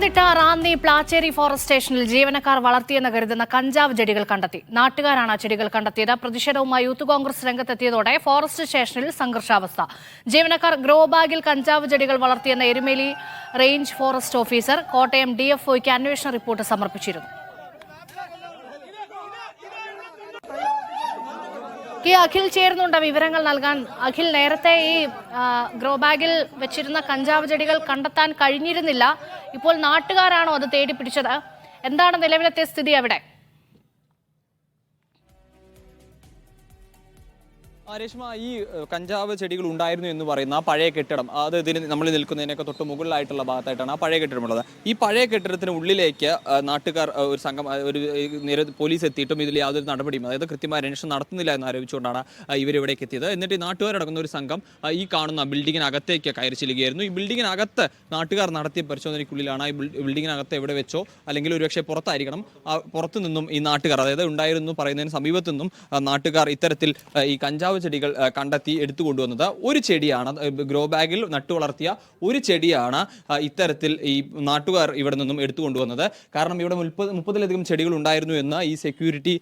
Pathanamthitta Ranni Plachery forest സ്റ്റേഷനിൽ ജീവനക്കാർ വളർത്തിയെന്ന് കരുതുന്ന കഞ്ചാവ് ചെടികൾ കണ്ടെത്തി. നാട്ടുകാരാണ് ചെടികൾ കണ്ടെത്തിയത്. പ്രതിഷേധവുമായി യൂത്ത് കോൺഗ്രസ് രംഗത്തെത്തിയതോടെ ഫോറസ്റ്റ് സ്റ്റേഷനിൽ സംഘർഷാവസ്ഥ. ജീവനക്കാർ ഗ്രോ ബാഗിൽ കഞ്ചാവ് ചെടികൾ വളർത്തിയെന്ന Erumeli range forest officer Kottayam DFOയ്ക്ക് അന്വേഷണ റിപ്പോർട്ട് സമർപ്പിച്ചിരുന്നു. അഖിൽ ചേരുന്നുണ്ട് വിവരങ്ങൾ നൽകാൻ. അഖിൽ, നേരത്തെ ഈ ഗ്രോ ബാഗിൽ വെച്ചിരുന്ന കഞ്ചാവ് ചെടികൾ കണ്ടെത്താൻ കഴിഞ്ഞിരുന്നില്ല. ഇപ്പോൾ നാട്ടുകാരാണോ അത് തേടി പിടിച്ചത്? എന്താണ് നിലവിലത്തെ സ്ഥിതി അവിടെ? രേഷ്മ, ഈ കഞ്ചാവ് ചെടികൾ ഉണ്ടായിരുന്നു എന്ന് പറയുന്ന പഴയ കെട്ടിടം, അത് ഇതിന് നമ്മൾ നിൽക്കുന്നതിനൊക്കെ തൊട്ട് മുകളിലായിട്ടുള്ള ഭാഗത്തായിട്ടാണ് ആ പഴയ കെട്ടിടമുള്ളത്. ഈ പഴയ കെട്ടിടത്തിന് ഉള്ളിലേക്ക് നാട്ടുകാർ ഒരു സംഘം പോലീസ് എത്തിയിട്ടും ഇതിൽ യാതൊരു നടപടിയും, അതായത് കൃത്യമായ അന്വേഷണം നടത്തുന്നില്ല എന്ന് ആരോപിച്ചുകൊണ്ടാണ് ഇവരിവിടേക്ക് എത്തിയത്. എന്നിട്ട് ഈ നാട്ടുകാരടങ്ങുന്ന ഒരു സംഘം ഈ കാണുന്ന ബിൽഡിങ്ങിനകത്തേക്ക് കയറി ചെല്ലുകയായിരുന്നു. ഈ ബിൽഡിങ്ങിനകത്ത് നാട്ടുകാർ നടത്തിയ പരിശോധനയ്ക്കുള്ളിലാണ് ഈ ബിൽഡിങ്ങിനകത്ത് എവിടെ വെച്ചോ അല്ലെങ്കിൽ ഒരുപക്ഷെ പുറത്തായിരിക്കണം, പുറത്തു നിന്നും ഈ നാട്ടുകാർ, അതായത് ഉണ്ടായിരുന്നു പറയുന്നതിന് സമീപത്തു നിന്നും നാട്ടുകാർ ഇത്തരത്തിൽ ഈ കഞ്ചാവ് ചെടികൾ കണ്ടെത്തി എടുത്തുകൊണ്ടുവന്നത്. ഒരു ചെടിയാണ്, ഗ്രോ ബാഗിൽ നട്ടു വളർത്തിയ ഒരു ചെടിയാണ് ഇത്തരത്തിൽ ഈ നാട്ടുകാർ ഇവിടെ നിന്നും എടുത്തുകൊണ്ടുവന്നത്. കാരണം ഇവിടെ 30-ലധികം ചെടികൾ ഉണ്ടായിരുന്നു എന്ന് ഈ സെക്യൂരിറ്റി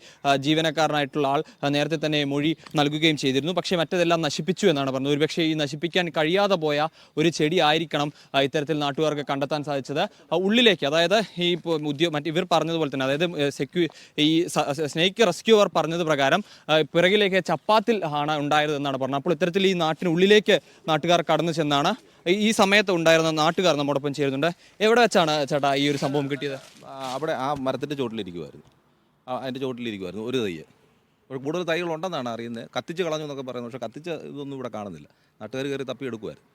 ജീവനക്കാരനായിട്ടുള്ള ആൾ നേരത്തെ തന്നെ മൊഴി നൽകുകയും ചെയ്തിരുന്നു. പക്ഷേ മറ്റതെല്ലാം നശിപ്പിച്ചു എന്നാണ് പറഞ്ഞത്. ഒരുപക്ഷെ ഈ നശിപ്പിക്കാൻ കഴിയാതെ പോയ ഒരു ചെടി ആയിരിക്കണം ഇത്തരത്തിൽ നാട്ടുകാർക്ക് കണ്ടെത്താൻ സാധിച്ചത്. ഉള്ളിലേക്ക്, അതായത് ഈ ഇവർ പറഞ്ഞതുപോലെ തന്നെ, അതായത് ഈ സ്നേക്ക് റെസ്ക്യൂവർ പറഞ്ഞത് പ്രകാരം പിറകിലേക്ക് ചപ്പാത്തിൽ ആണ് ഉണ്ടായതെന്നാണ് പറഞ്ഞത്. അപ്പോൾ ഇത്തരത്തിൽ ഈ നാട്ടിനുള്ളിലേക്ക് നാട്ടുകാർ കടന്നു ചെന്നാണ്. ഈ സമയത്ത് ഉണ്ടായിരുന്ന നാട്ടുകാർ നമ്മോടൊപ്പം ചേരുന്നുണ്ട്. എവിടെ വെച്ചാണ് ചേട്ടാ ഈ ഒരു സംഭവം കിട്ടിയത്? അവിടെ ആ മരത്തിൻ്റെ ചോട്ടിലിരിക്കുമായിരുന്നു, അതിൻ്റെ ചോട്ടിലിരിക്കുമായിരുന്നു ഒരു തൈ. കൂടുതൽ തൈകളുണ്ടെന്നാണ് അറിയുന്നത്. കത്തിച്ച് കളഞ്ഞു എന്നൊക്കെ പറയുന്നത്, പക്ഷേ കത്തിച്ച് ഇതൊന്നും ഇവിടെ കാണുന്നില്ല. നാട്ടുകാർ കയറി തപ്പി എടുക്കുമായിരുന്നു.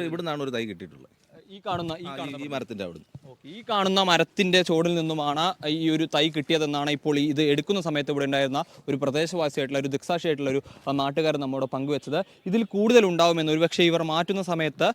ഇവിടെ നിന്നാണ് ഒരു തൈ കിട്ടിയിട്ടുള്ളത്. ഈ മരത്തിൻ്റെ അവിടെ. ഈ കാണുന്ന മരത്തിൻ്റെ ചോടിൽ നിന്നുമാണ് ഈ ഒരു തൈ കിട്ടിയതെന്നാണ് ഇപ്പോൾ ഇത് എടുക്കുന്ന സമയത്ത് ഇവിടെ ഉണ്ടായിരുന്ന ഒരു പ്രദേശവാസിയായിട്ടുള്ള ഒരു ദിക്സാക്ഷിയായിട്ടുള്ള ഒരു നാട്ടുകാരൻ നമ്മോട് പങ്കുവെച്ചത്. ഇതിൽ കൂടുതൽ ഉണ്ടാവുമെന്ന്, ഒരുപക്ഷെ ഇവർ മാറ്റുന്ന സമയത്ത്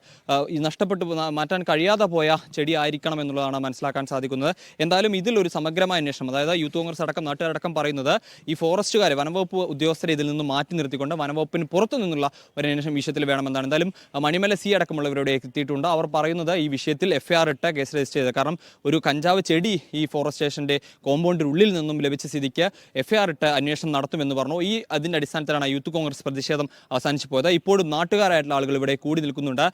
ഈ നഷ്ടപ്പെട്ടു മാറ്റാൻ കഴിയാതെ പോയ ചെടി ആയിരിക്കണം എന്നുള്ളതാണ് മനസ്സിലാക്കാൻ സാധിക്കുന്നത്. എന്തായാലും ഇതിലൊരു സമഗ്രമായ അന്വേഷണം, അതായത് യൂത്ത് കോൺഗ്രസ് അടക്കം നാട്ടുകാരടക്കം പറയുന്നത് ഈ ഫോറസ്റ്റുകാരെ, വനംവകുപ്പ് ഉദ്യോഗസ്ഥരെ ഇതിൽ നിന്ന് മാറ്റി നിർത്തിക്കൊണ്ട് വനംവകുപ്പിന് പുറത്തു നിന്നുള്ള ഒരു അന്വേഷണം വിഷയത്തിൽ വേണമെന്നാണ്. എന്തായാലും മണിമല സി അടക്കമുള്ളവരുടെ എത്തിയിട്ടുണ്ട്. അവർ പറയുന്നത് ഈ വിഷയത്തിൽ FIR ഇട്ട് കേസ് രജിസ്റ്റർ ചെയ്തത്. കാരണം ഒരു കഞ്ചാവ് ചെടി ഈ ഫോറസ്റ്റ് സ്റ്റേഷന്റെ കോമ്പൗണ്ടിനുള്ളിൽ നിന്നും ലഭിച്ച സ്ഥിതിക്ക് FIR ഇട്ട് അന്വേഷണം നടത്തുമെന്ന് പറഞ്ഞു. അതിന്റെ അടിസ്ഥാനത്തിലാണ് യൂത്ത് കോൺഗ്രസ് പ്രതിഷേധം അവസാനിച്ചു പോയത്. ഇപ്പോഴും നാട്ടുകാരായിട്ടുള്ള ആളുകൾ ഇവിടെ കൂടി നിൽക്കുന്നുണ്ട്.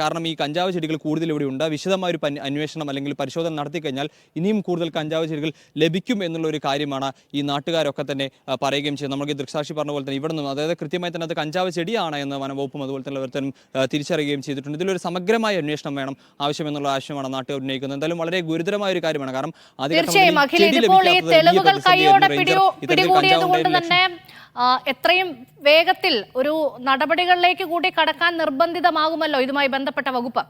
കാരണം ഈ കഞ്ചാവ് ചെടികൾ കൂടുതൽ ഇവിടെ ഉണ്ട്. വിശദമായ ഒരു അന്വേഷണം അല്ലെങ്കിൽ പരിശോധന നടത്തി കഴിഞ്ഞാൽ ഇനിയും കൂടുതൽ കഞ്ചാവ് ചെടികൾ ലഭിക്കും എന്നുള്ള ഒരു കാര്യമാണ് ഈ നാട്ടുകാരൊക്കെ തന്നെ പറയുകയും ചെയ്യുന്നത്. നമുക്ക് ദൃക്സാക്ഷി പറഞ്ഞ പോലെ തന്നെ ഇവിടെ നിന്നും, അതായത് കൃത്യമായി തന്നെ അത് കഞ്ചാവ് ചെടിയാണ് എന്ന് വനംവകുപ്പും അതുപോലെ തന്നെ ഓരോരുത്തരും തിരിച്ചറിയുകയും ചെയ്തിട്ടുണ്ട്. ഇതിലൊരു സമഗ്രമായ അന്വേഷണം വേണം, ആവശ്യമെന്നുള്ള ആവശ്യമാണ് നാട്ടുകാർ ഉന്നയിക്കുന്നത്. എന്തായാലും വളരെ ഗുരുതരമായ ഒരു കാര്യമാണ്. കാരണം തെളിവുകൾ കൈയോടെ പിടികൂടിയതുകൊണ്ട് തന്നെ എത്രയും വേഗത്തിൽ ഒരു നടപടികളിലേക്ക് കൂടി കടക്കാൻ നിർബന്ധിതമാകുമല്ലോ ഇതുമായി ബന്ധപ്പെട്ട വകുപ്പ്.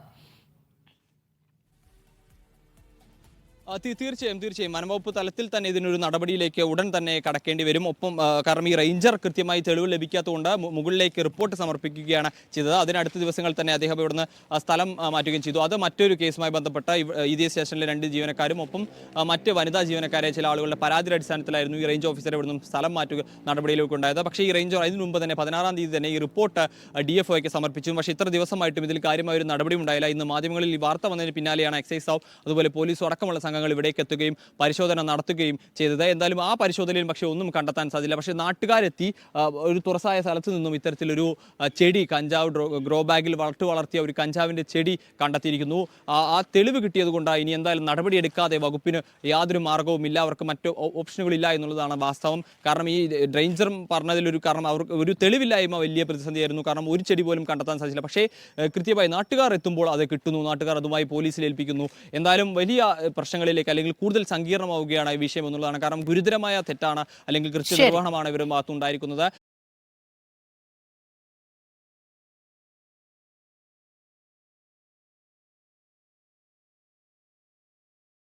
തീർച്ചയായും വനംവകുപ്പ് തലത്തിൽ തന്നെ ഇതിനൊരു നടപടിയിലേക്ക് ഉടൻ തന്നെ കടക്കേണ്ടി വരും. ഒപ്പം കാരണം ഈ റേഞ്ചർ കൃത്യമായി തെളിവ് ലഭിക്കാത്തതുകൊണ്ട് മുകളിലേക്ക് റിപ്പോർട്ട് സമർപ്പിക്കുകയാണ് ചെയ്തത്. അതിനടുത്ത ദിവസങ്ങൾ തന്നെ അദ്ദേഹം ഇവിടുന്ന് സ്ഥലം മാറ്റുകയും ചെയ്തു. അത് മറ്റൊരു കേസുമായി ബന്ധപ്പെട്ട ഇതേ സ്റ്റേഷനിലെ 2 ജീവനക്കാരും ഒപ്പം മറ്റ് വനിതാ ജീവനക്കാരെ ചില ആളുകളുടെ പരാതിയുടെ അടിസ്ഥാനത്തിലായിരുന്നു ഈ റേഞ്ച് ഓഫീസറെ ഇവിടുന്ന് സ്ഥലം മാറ്റുക നടപടിയിലേക്ക് ഉണ്ടായത്. പക്ഷേ ഈ റേഞ്ചർ അതിനു മുമ്പ് തന്നെ 16-ാം തീയതി തന്നെ ഈ റിപ്പോർട്ട് DFOയ്ക്ക് സമർപ്പിച്ചു. പക്ഷേ ഇത്ര ദിവസമായിട്ടും ഇതിൽ കാര്യമായ ഒരു നടപടി ഉണ്ടായില്ല. ഇന്ന് മാധ്യമങ്ങളിൽ ഈ വാർത്ത വന്നതിന് പിന്നാലെയാണ് എക്സൈസ് അതുപോലെ പോലീസും അടക്കമുള്ള സംഘങ്ങൾ ഇവിടേക്ക് എത്തുകയും പരിശോധന നടത്തുകയും ചെയ്തത്. എന്തായാലും ആ പരിശോധനയിൽ പക്ഷേ ഒന്നും കണ്ടെത്താൻ സാധിച്ചില്ല. പക്ഷേ നാട്ടുകാരെത്തി ഒരു തുറസായ സ്ഥലത്ത് നിന്നും ഇത്തരത്തിലൊരു ചെടി, കഞ്ചാവ് ഗ്രോ ബാഗിൽ വളർത്തിയ ഒരു കഞ്ചാവിൻ്റെ ചെടി കണ്ടെത്തിയിരിക്കുന്നു. ആ തെളിവ് കിട്ടിയത് കൊണ്ട് ഇനി എന്തായാലും നടപടിയെടുക്കാതെ വകുപ്പിന് യാതൊരു മാർഗവുമില്ല, അവർക്ക് മറ്റു ഓപ്ഷനുകളില്ല എന്നുള്ളതാണ് വാസ്തവം. കാരണം ഈ റേഞ്ചർ പറഞ്ഞതിലൊരു കാരണം അവർക്ക് ഒരു തെളിവില്ലായ്മ വലിയ പ്രതിസന്ധിയായിരുന്നു. കാരണം ഒരു ചെടി പോലും കണ്ടെത്താൻ സാധിച്ചില്ല. പക്ഷേ കൃത്യമായി നാട്ടുകാർ എത്തുമ്പോൾ അത് കിട്ടുന്നു, നാട്ടുകാർ അതുമായി പോലീസിൽ ഏൽപ്പിക്കുന്നു. എന്തായാലും വലിയ പ്രശ്നങ്ങളിലേക്ക് അല്ലെങ്കിൽ കൂടുതൽ സങ്കീർണമാവുകയാണ് ഈ വിഷയം എന്നുള്ളതാണ്. കാരണം ഗുരുതരമായ തെറ്റാണ് അല്ലെങ്കിൽ കൃത്യനിർവഹണമാണ് ഇവരുടെ ഭാഗത്തുണ്ടായിരിക്കുന്നത്.